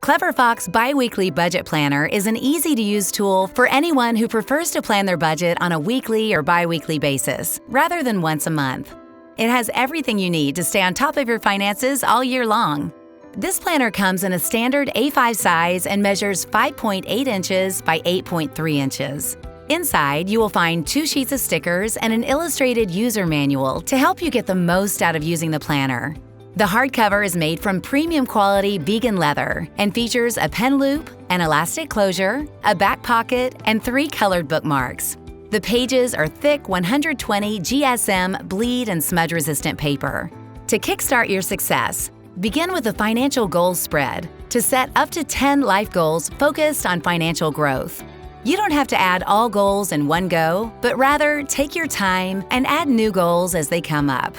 Clever Fox Biweekly Budget Planner is an easy-to-use tool for anyone who prefers to plan their budget on a weekly or biweekly basis, rather than once a month. It has everything you need to stay on top of your finances all year long. This planner comes in a standard A5 size and measures 5.8 inches by 8.3 inches. Inside, you will find 2 sheets of stickers and an illustrated user manual to help you get the most out of using the planner. The hardcover is made from premium quality vegan leather and features a pen loop, an elastic closure, a back pocket, and 3 colored bookmarks. The pages are thick 120 GSM bleed and smudge-resistant paper. To kickstart your success, begin with a financial goals spread to set up to 10 life goals focused on financial growth. You don't have to add all goals in one go, but rather take your time and add new goals as they come up.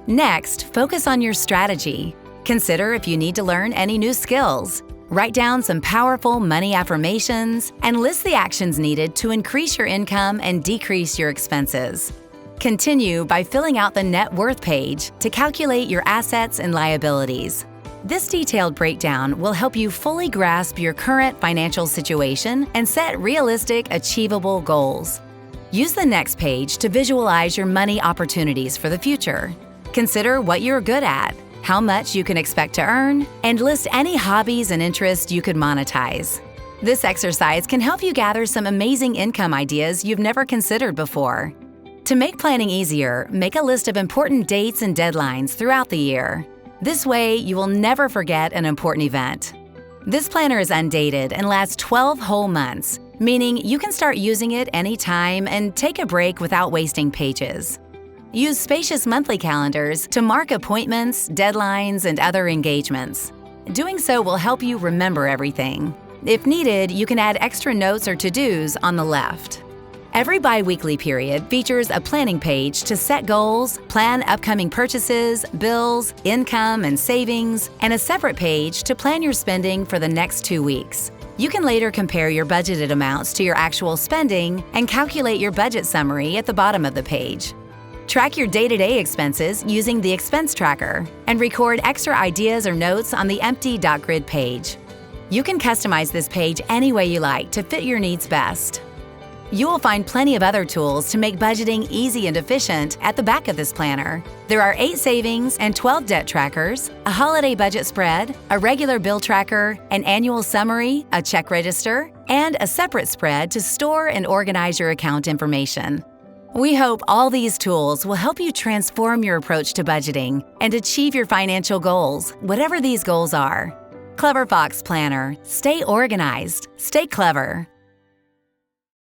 Next, focus on your strategy. Consider if you need to learn any new skills. Write down some powerful money affirmations and list the actions needed to increase your income and decrease your expenses. Continue by filling out the net worth page to calculate your assets and liabilities. This detailed breakdown will help you fully grasp your current financial situation and set realistic, achievable goals. Use the next page to visualize your money opportunities for the future. Consider what you're good at, how much you can expect to earn, and list any hobbies and interests you could monetize. This exercise can help you gather some amazing income ideas you've never considered before. To make planning easier, make a list of important dates and deadlines throughout the year. This way, you will never forget an important event. This planner is undated and lasts 12 whole months, meaning you can start using it anytime and take a break without wasting pages. Use SPACIOUS monthly calendars to mark appointments, deadlines, and other engagements. Doing so will help you remember everything. If needed, you can add extra notes or to-dos on the left. Every bi-weekly period features a planning page to set goals, plan upcoming purchases, bills, income, and savings, and a separate page to plan your spending for the next 2 weeks. You can later compare your budgeted amounts to your actual spending and calculate your budget summary at the bottom of the page. Track your day-to-day expenses using the expense tracker and record extra ideas or notes on the empty .grid page. You can customize this page any way you like to fit your needs best. You will find plenty of other tools to make budgeting easy and efficient at the back of this planner. There are 8 savings and 12 debt trackers, a holiday budget spread, a regular bill tracker, an annual summary, a check register, and a separate spread to store and organize your account information. We hope all these tools will help you transform your approach to budgeting and achieve your financial goals, whatever these goals are. Clever Fox Planner. Stay organized. Stay clever.